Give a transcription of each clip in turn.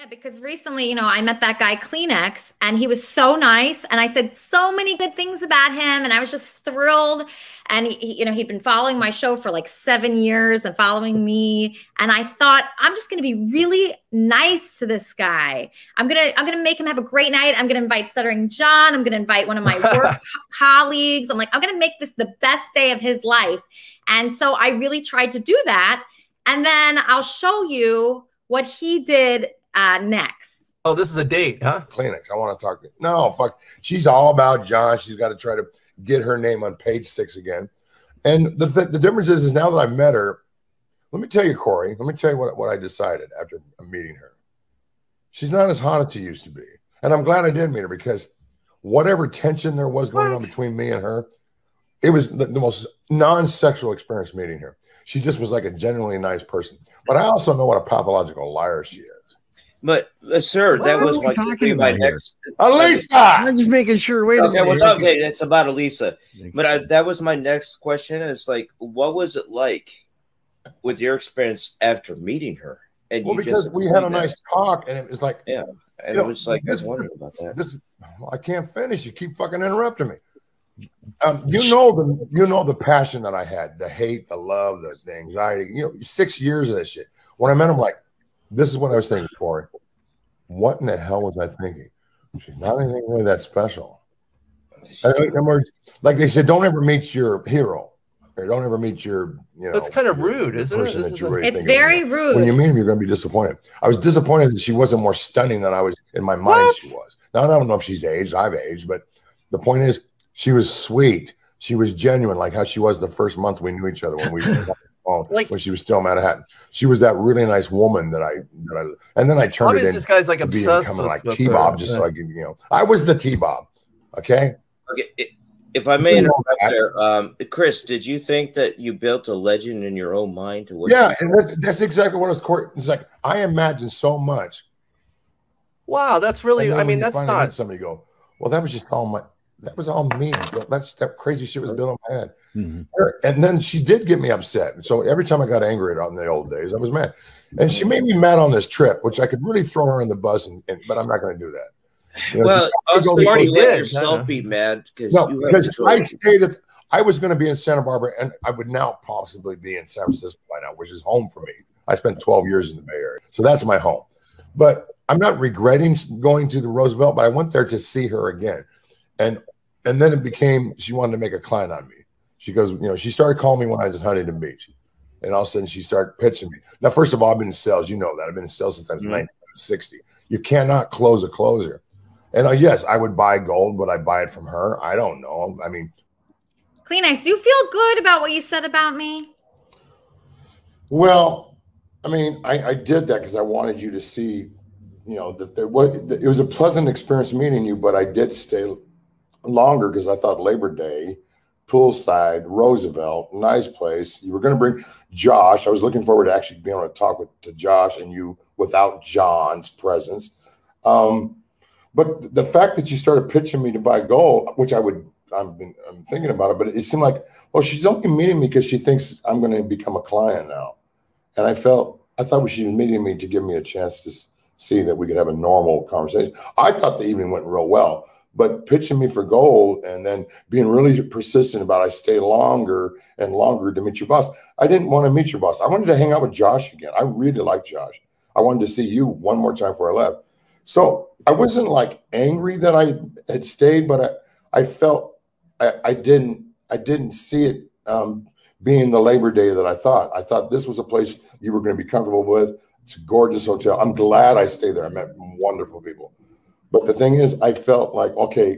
Yeah, because recently, I met that guy Kleenex and he was so nice. And I said so many good things about him. And I was just thrilled. And he'd been following my show for like 7 years and following me. And I thought, I'm just going to be really nice to this guy. I'm going to make him have a great night. I'm going to invite Stuttering John. I'm going to invite one of my work colleagues. I'm going to make this the best day of his life. And so I really tried to do that. And then I'll show you what he did next. Oh, this is a date, huh? Kleenex. I want to talk to you. No, fuck. She's all about John. She's got to try to get her name on page 6 again. And the difference is now that I've met her, let me tell you, Corey, let me tell you what I decided after meeting her. She's not as hot as she used to be. And I'm glad I did meet her because whatever tension there was going on between me and her, it was the most non-sexual experience meeting her. She just was like a genuinely nice person. But I also know what a pathological liar she is. But, sir, that was what are we talking about here? Elisa! I'm just making sure. Wait a minute. What's up? Okay, it's about Elisa. But that was my next question. It's like, what was it like with your experience after meeting her? And well, because we had a nice talk, and it was like, yeah, and it was like, I was wondering about that. I can't finish. You keep fucking interrupting me. You know the passion that I had, the hate, the love, the anxiety. 6 years of this shit. When I met him, like, this is what I was thinking, Corey. What in the hell was I thinking? She's not anything really that special. Like they said, don't ever meet your hero. Or don't ever meet your, It's kind of rude, isn't it? It's very rude. When you meet him, you're going to be disappointed. I was disappointed that she wasn't more stunning than I was in my mind she was. Now, I don't know if she's aged. I've aged. But the point is, she was sweet. She was genuine, like how she was the first month we knew each other when we when she was still in Manhattan. She was that really nice woman that I and then I turned it into this guy's like obsessed with like T-Bob, just so I could, I was the T-Bob. Okay. If I may interrupt there, Chris, did you think that you built a legend in your own mind? Yeah, and that's exactly what it's like. I imagine so much. Wow, that's really. I mean, that's not. Somebody go, well, that was just all my. That was all me. That crazy shit was built on my head. Mm-hmm. And then she did get me upset. So every time I got angry on the old days, I was mad. And she made me mad on this trip, which I could really throw her in the bus, but I'm not going to do that. Well, you already let yourself be mad because I was going to be in Santa Barbara, and I would now possibly be in San Francisco by now, which is home for me. I spent 12 years in the Bay Area, so that's my home. But I'm not regretting going to the Roosevelt, but I went there to see her again. And then it became, she wanted to make a client on me. She goes, she started calling me when I was at Huntington Beach. And all of a sudden she started pitching me. Now, first of all, I've been in sales. You know that. I've been in sales since I was 1960. You cannot close a closer. And yes, I would buy gold. Would I buy it from her? I don't know. I mean. Kleenex, do you feel good about what you said about me? Well, I mean, I did that because I wanted you to see, that it was a pleasant experience meeting you, but I did stay longer because I thought Labor Day, poolside, Roosevelt, nice place. You were going to bring Josh. I was looking forward to actually being able to talk to Josh and you without John's presence. But the fact that you started pitching me to buy gold, which I'm thinking about it, but it seemed like, well, she's only meeting me because she thinks I'm going to become a client now. And I thought she was meeting me to give me a chance to see that we could have a normal conversation. I thought the evening went real well. But pitching me for gold and then being really persistent about I stay longer and longer to meet your boss. I didn't want to meet your boss. I wanted to hang out with Josh again. I really like Josh. I wanted to see you one more time before I left. So I wasn't like angry that I had stayed, but I felt I didn't see it being the Labor Day that I thought. I thought this was a place you were going to be comfortable with. It's a gorgeous hotel. I'm glad I stayed there. I met wonderful people. But the thing is, I felt like, okay,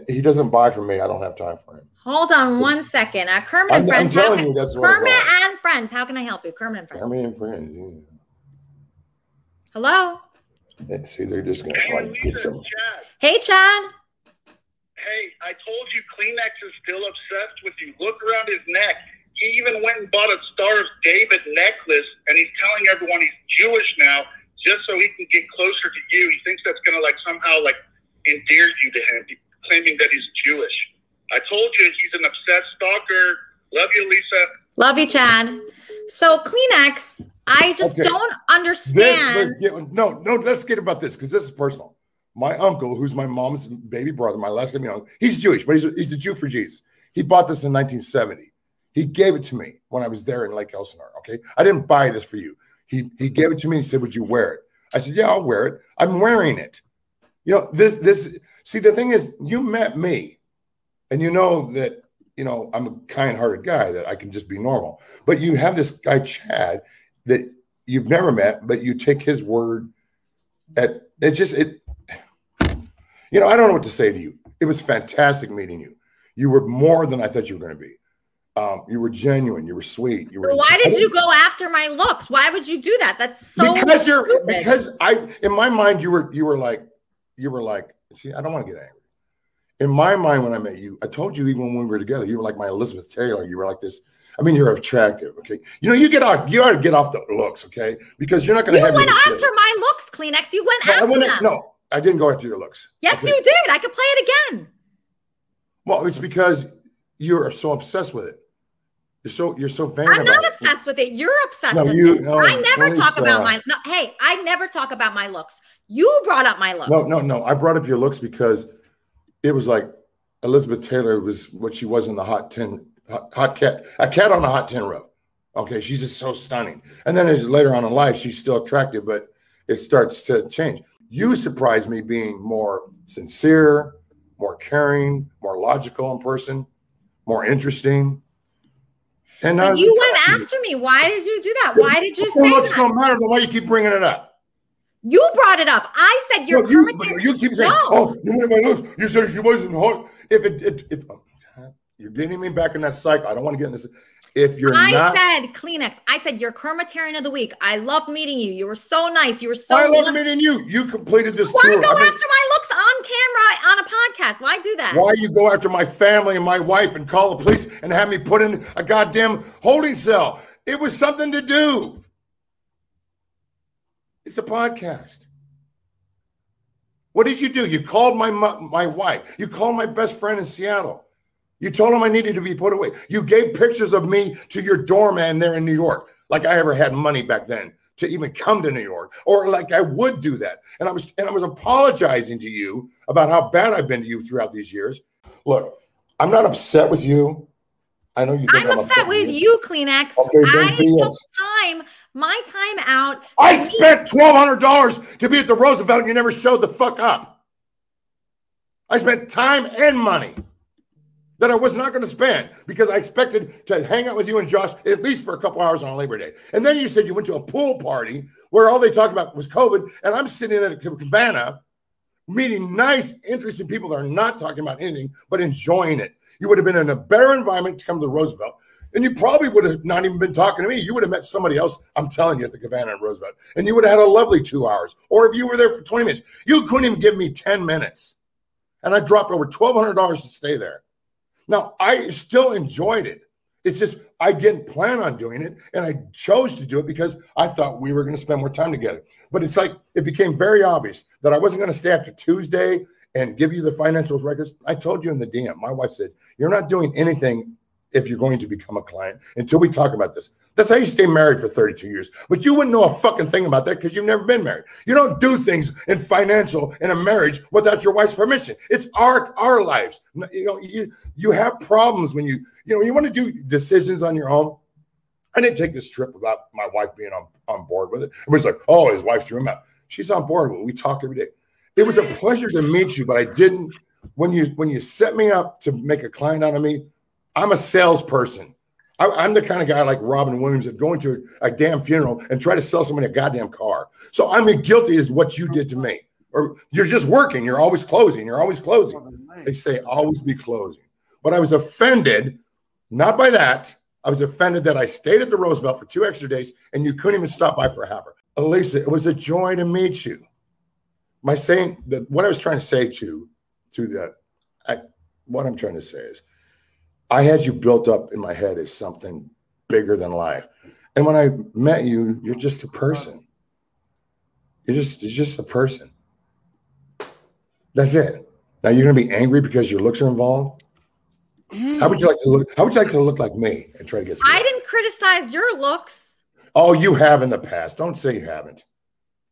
he doesn't buy from me. I don't have time for him. Hold on one second. Kermit and Friends. I'm telling you, that's what Kermit and Friends. How can I help you? Kermit and Friends. Kermit and Friends. Yeah. Hello. See, they're just going to get some. Hey, Chad. Hey, I told you Kleenex is still obsessed with you. Look around his neck. He even went and bought a Star of David necklace, and he's telling everyone he's Jewish now, just so he can get closer to you. He thinks that's going to somehow endear you to him, claiming that he's Jewish. I told you he's an obsessed stalker. Love you, Lisa. Love you, Chad. So Kleenex, I just don't understand. Let's get about this because this is personal. My uncle, who's my mom's baby brother, my last name, he's Jewish, but he's a Jew for Jesus. He bought this in 1970. He gave it to me when I was there in Lake Elsinore. Okay, I didn't buy this for you. He gave it to me and he said, "Would you wear it?" I said, "Yeah, I'll wear it. I'm wearing it." You know, this. See, the thing is, you met me, and you know that. You know, I'm a kind-hearted guy that I can just be normal. But you have this guy, Chad, that you've never met, but you take his word at it. You know, I don't know what to say to you. It was fantastic meeting you. You were more than I thought you were going to be. You were genuine. You were sweet. Why did you go after my looks? Why would you do that? That's so because in my mind, you were like, see, I don't want to get angry. In my mind, when I met you, I told you even when we were together, you were like my Elizabeth Taylor. You were like this. I mean, you're attractive. Okay, you know, you ought to get off the looks. Okay, because you're not going to have. You went after my looks, Kleenex. You went after them. No, I didn't go after your looks. Yes, you did. I could play it again. Well, it's because you're so obsessed with it. You're so vain. I'm not obsessed with it. You're obsessed with it. I never talk about my. No, hey, I never talk about my looks. You brought up my looks. No. I brought up your looks because. It was like Elizabeth Taylor was what she was in the hot cat, a cat on a hot tin roof. Okay, she's just so stunning. And then as later on in life, she's still attractive, but it starts to change. You surprised me being more sincere, more caring, more logical in person, more interesting. And you went after me. Why did you do that? Why did you say that? It's no matter. Why you keep bringing it up? You brought it up. I said you keep saying, "Oh, you went my looks." You said she wasn't hot. If you're getting me back in that cycle, I don't want to get in this. If you're not, I said Kleenex. I said you're Kermitarian of the week. I loved meeting you. You were so nice. You were so. I loved meeting you. You completed this tour. Why go after my looks on camera on a podcast? Why do that? Why you go after my family and my wife and call the police and have me put in a goddamn holding cell? It was something to do. It's a podcast. What did you do? You called my wife. You called my best friend in Seattle. You told him I needed to be put away. You gave pictures of me to your doorman there in New York, like I ever had money back then to even come to New York, or like I would do that. And I was apologizing to you about how bad I've been to you throughout these years. Look, I'm not upset with you. I know you think I'm upset with you, Kleenex. Okay, I took my time out. I spent $1,200 to be at the Roosevelt and you never showed the fuck up. I spent time and money that I was not going to spend because I expected to hang out with you and Josh at least for a couple hours on Labor Day. And then you said you went to a pool party where all they talked about was COVID. And I'm sitting at a cabana meeting nice, interesting people that are not talking about anything but enjoying it. You would have been in a better environment to come to the Roosevelt. And you probably would have not even been talking to me. You would have met somebody else, I'm telling you, at the Cabana and Roosevelt. And you would have had a lovely 2 hours. Or if you were there for 20 minutes, you couldn't even give me 10 minutes. And I dropped over $1,200 to stay there. Now, I still enjoyed it. It's just I didn't plan on doing it. And I chose to do it because I thought we were going to spend more time together. But it's like it became very obvious that I wasn't going to stay after Tuesday and give you the financials records. I told you in the DM, my wife said, you're not doing anything if you're going to become a client until we talk about this. That's how you stay married for 32 years. But you wouldn't know a fucking thing about that because you've never been married. You don't do things in financial in a marriage without your wife's permission. It's our lives. You know, you have problems when you want to do decisions on your own. I didn't take this trip about my wife being on board with it. Everybody's like, oh, his wife threw him out. She's on board with it. We talk every day. It was a pleasure to meet you, but I didn't. When you set me up to make a client out of me, I'm a salesperson. I'm the kind of guy like Robin Williams that go into a damn funeral and try to sell somebody a goddamn car. So I'm guilty as what you did to me. Or you're just working. You're always closing. You're always closing. They say always be closing. But I was offended, not by that. I was offended that I stayed at the Roosevelt for 2 extra days and you couldn't even stop by for a half hour. Elisa, it was a joy to meet you. My saying that what I was trying to say what I'm trying to say is, I had you built up in my head as something bigger than life. And when I met you, you're just a person. You're just a person. That's it. Now you're going to be angry because your looks are involved. How would you like to look? How would you like to look like me and try to get through? I didn't criticize your looks. Oh, you have in the past. Don't say you haven't.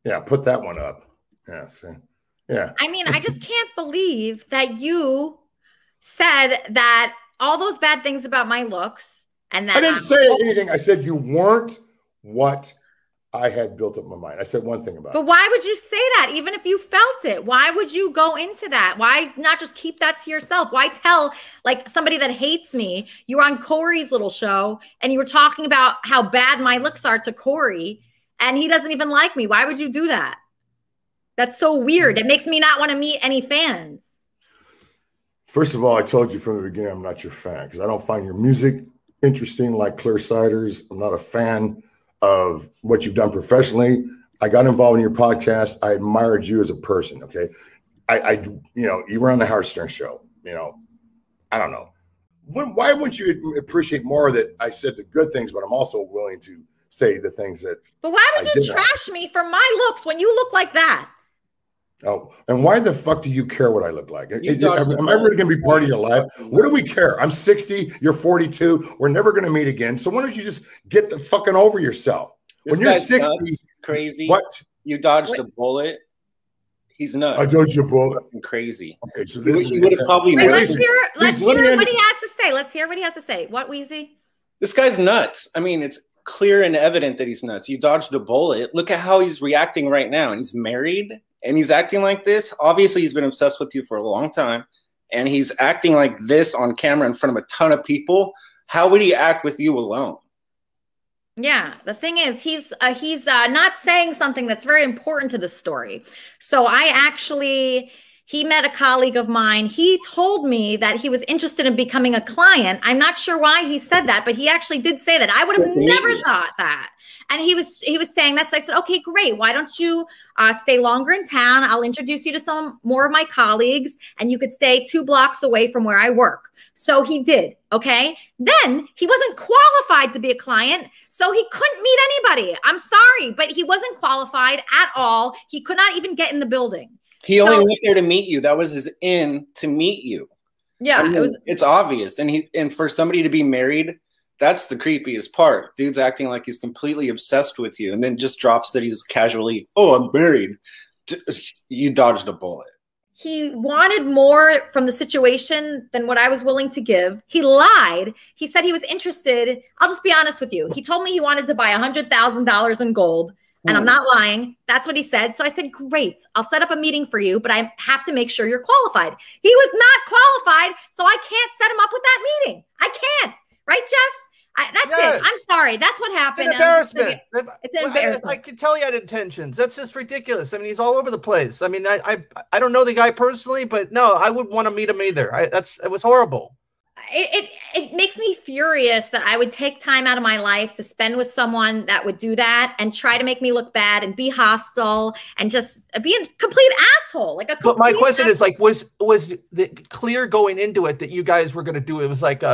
Yeah, put that one up. Yeah, see. Yeah. I mean, I just can't believe that you said that all those bad things about my looks and that I didn't say anything. I said you weren't what I had built up in my mind. I said one thing about it. But why would you say that? Even if you felt it, why would you go into that? Why not just keep that to yourself? Why tell like somebody that hates me? You were on Corey's little show and you were talking about how bad my looks are to Corey and he doesn't even like me. Why would you do that? That's so weird. It makes me not want to meet any fans. First of all, I told you from the beginning, I'm not your fan because I don't find your music interesting like Clearsiders. I'm not a fan of what you've done professionally. I got involved in your podcast. I admired you as a person. Okay. You know, you were on the Howard Stern show, you know, I don't know. Why wouldn't you appreciate more that I said the good things, but I'm also willing to say the things that. But why would you trash me for my looks when you look like that? Oh, and why the fuck do you care what I look like? Am I really going to be part of your life? What do we care? I'm 60, you're 42. We're never going to meet again. So why don't you just get the fucking over yourself? When you're 60, crazy. What? You dodged a bullet. He's nuts. I dodged a bullet. Crazy. Okay, so this you would have probably. Let's hear what he has to say. Let's hear what he has to say. What, Weezy? This guy's nuts. I mean, it's clear and evident that he's nuts. You dodged a bullet. Look at how he's reacting right now. And he's married. And he's acting like this. Obviously, he's been obsessed with you for a long time. And he's acting like this on camera in front of a ton of people. How would he act with you alone? Yeah, the thing is, he's not saying something that's very important to the story. So he met a colleague of mine. He told me that he was interested in becoming a client. I'm not sure why he said that, but he actually did say that. I would have never thought that. And he was saying that. So I said, okay, great. Why don't you stay longer in town? I'll introduce you to some more of my colleagues and you could stay 2 blocks away from where I work. So he did. Okay. Then he wasn't qualified to be a client. So he couldn't meet anybody. I'm sorry, but he wasn't qualified at all. He could not even get in the building. He only went there to meet you. That was his in to meet you. Yeah. I mean, it's obvious. And for somebody to be married, that's the creepiest part. Dude's acting like he's completely obsessed with you and then just drops that he's casually, oh, I'm married. You dodged a bullet. He wanted more from the situation than what I was willing to give. He lied. He said he was interested. I'll just be honest with you. He told me he wanted to buy $100,000 in gold. And I'm not lying. That's what he said. So I said, great. I'll set up a meeting for you, but I have to make sure you're qualified. He was not qualified, so I can't set him up with that meeting. I can't. Right, Jeff? That's it. I'm sorry. That's what happened. It's an embarrassment. It's an embarrassment. I can tell you had intentions. That's just ridiculous. I mean, he's all over the place. I mean, I don't know the guy personally, but no, I wouldn't want to meet him either. It was horrible. It makes me furious that I would take time out of my life to spend with someone that would do that and try to make me look bad and be hostile and just be a complete asshole. But my question is, like, was the clear going into it that you guys were going to do? It was like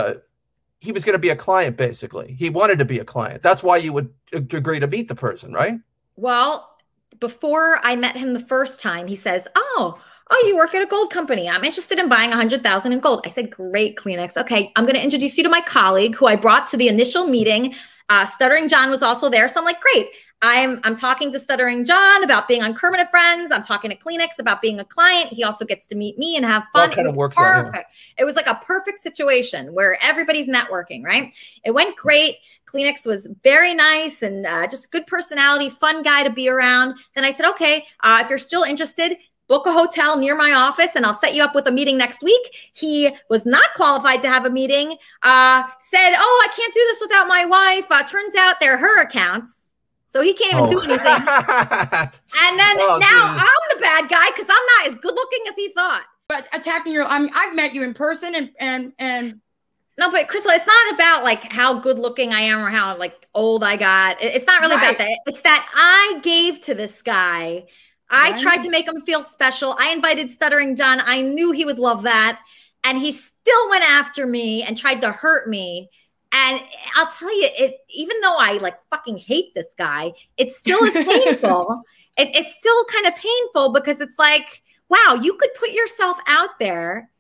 he was going to be a client, basically. He wanted to be a client. That's why you would agree to meet the person, right? Well, before I met him the first time, he says, oh, you work at a gold company. I'm interested in buying 100,000 in gold. I said, great, Kleenex. Okay, I'm going to introduce you to my colleague who I brought to the initial meeting. Stuttering John was also there. So I'm like, great. I'm talking to Stuttering John about being on Kermit and Friends. I'm talking to Kleenex about being a client. He also gets to meet me and have fun. It was perfect. It was like a perfect situation where everybody's networking, right? It went great. Kleenex was very nice and just good personality, fun guy to be around. Then I said, okay, if you're still interested, book a hotel near my office and I'll set you up with a meeting next week. He was not qualified to have a meeting, said, oh, I can't do this without my wife. Turns out they're her accounts. So he can't even do anything. And then now I'm the bad guy because I'm not as good looking as he thought. But attacking your, I mean, I've met you in person and no, but Crystal, it's not about like how good looking I am or how like old I got. It's not really about that. It's that I gave to this guy. I tried to make him feel special. I invited Stuttering John. I knew he would love that. And he still went after me and tried to hurt me. And I'll tell you, even though I like fucking hate this guy, it still is painful. It's still kind of painful because it's like, wow, you could put yourself out there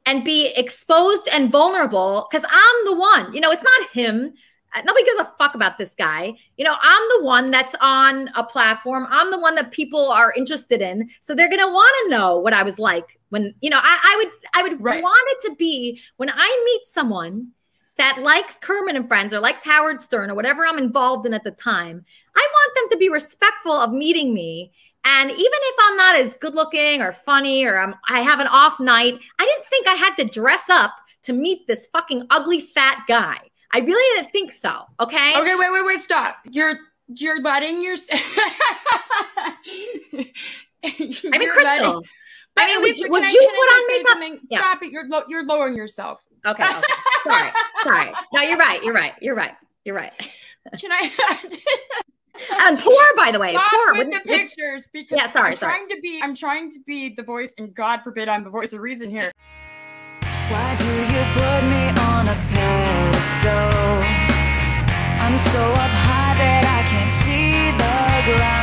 and be exposed and vulnerable because I'm the one. You know, it's not him. Nobody gives a fuck about this guy. You know, I'm the one that's on a platform. I'm the one that people are interested in. So they're going to want to know what I was like when, you know, I would Right. want it to be when I meet someone that likes Kermit and Friends or likes Howard Stern or whatever I'm involved in at the time. I want them to be respectful of meeting me. And even if I'm not as good looking or funny or I have an off night, I didn't think I had to dress up to meet this fucking ugly fat guy. I really didn't think so. Okay. Okay, wait, stop. You're letting your. I mean, Crystal. I mean, would you put on makeup? Yeah. Stop it. You're lowering yourself. Okay. Sorry. No, you're right. Can I? And poor, by the way, Stop poor with the pictures because I'm trying to be the voice, and God forbid I'm the voice of reason here. Why do you put me on a pedestal? I'm so up high that I can't see the ground.